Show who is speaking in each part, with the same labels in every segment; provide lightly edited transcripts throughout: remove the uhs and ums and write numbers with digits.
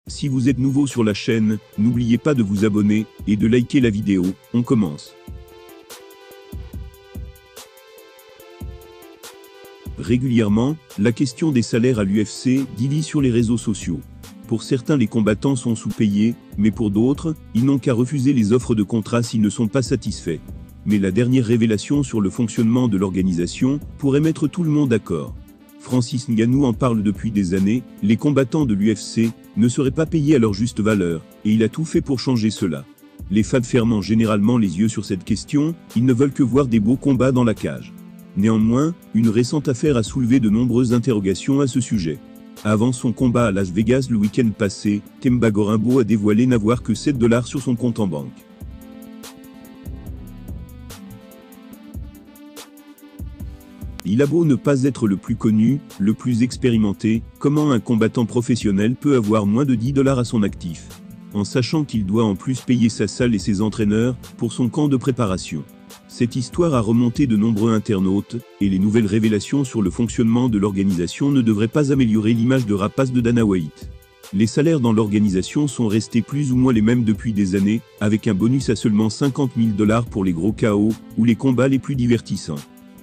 Speaker 1: Si vous êtes nouveau sur la chaîne, n'oubliez pas de vous abonner et de liker la vidéo. On commence. Régulièrement, la question des salaires à l'UFC divise sur les réseaux sociaux. Pour certains, les combattants sont sous-payés, mais pour d'autres, ils n'ont qu'à refuser les offres de contrat s'ils ne sont pas satisfaits. Mais la dernière révélation sur le fonctionnement de l'organisation pourrait mettre tout le monde d'accord. Francis Ngannou en parle depuis des années, les combattants de l'UFC ne seraient pas payés à leur juste valeur, et il a tout fait pour changer cela. Les fans ferment généralement les yeux sur cette question, ils ne veulent que voir des beaux combats dans la cage. Néanmoins, une récente affaire a soulevé de nombreuses interrogations à ce sujet. Avant son combat à Las Vegas le week-end passé, Themba Gorimbo a dévoilé n'avoir que $7 sur son compte en banque. Il a beau ne pas être le plus connu, le plus expérimenté, comment un combattant professionnel peut avoir moins de $10 à son actif, en sachant qu'il doit en plus payer sa salle et ses entraîneurs pour son camp de préparation. Cette histoire a remonté de nombreux internautes, et les nouvelles révélations sur le fonctionnement de l'organisation ne devraient pas améliorer l'image de rapace de Dana White. Les salaires dans l'organisation sont restés plus ou moins les mêmes depuis des années, avec un bonus à seulement $50 000 pour les gros KO, ou les combats les plus divertissants.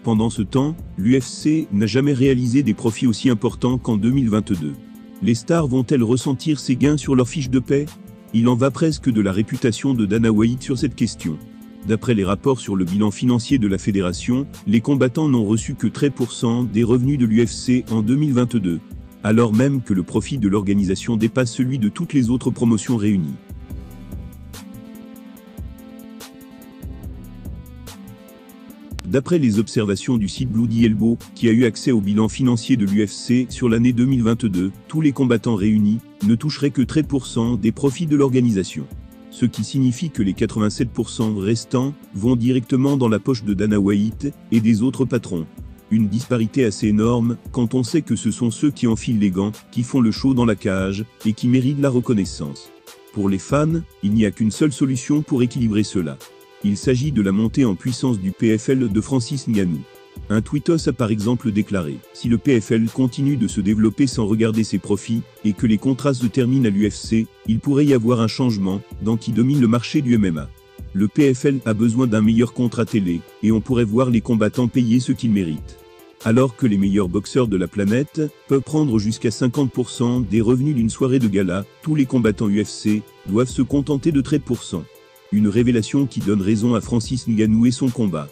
Speaker 1: Pendant ce temps, l'UFC n'a jamais réalisé des profits aussi importants qu'en 2022. Les stars vont-elles ressentir ces gains sur leur fiche de paie? Il en va presque de la réputation de Dana White sur cette question. D'après les rapports sur le bilan financier de la fédération, les combattants n'ont reçu que 13% des revenus de l'UFC en 2022, alors même que le profit de l'organisation dépasse celui de toutes les autres promotions réunies. D'après les observations du site Bloody Elbow, qui a eu accès au bilan financier de l'UFC sur l'année 2022, tous les combattants réunis ne toucheraient que 13% des profits de l'organisation. Ce qui signifie que les 87% restants vont directement dans la poche de Dana White et des autres patrons. Une disparité assez énorme quand on sait que ce sont ceux qui enfilent les gants, qui font le show dans la cage et qui méritent la reconnaissance. Pour les fans, il n'y a qu'une seule solution pour équilibrer cela. Il s'agit de la montée en puissance du PFL de Francis Ngannou. Un tweetos a par exemple déclaré « Si le PFL continue de se développer sans regarder ses profits, et que les contrats se terminent à l'UFC, il pourrait y avoir un changement dans qui domine le marché du MMA. Le PFL a besoin d'un meilleur contrat télé, et on pourrait voir les combattants payer ce qu'ils méritent. Alors que les meilleurs boxeurs de la planète peuvent prendre jusqu'à 50% des revenus d'une soirée de gala, tous les combattants UFC doivent se contenter de 13%. Une révélation qui donne raison à Francis Ngannou et son combat.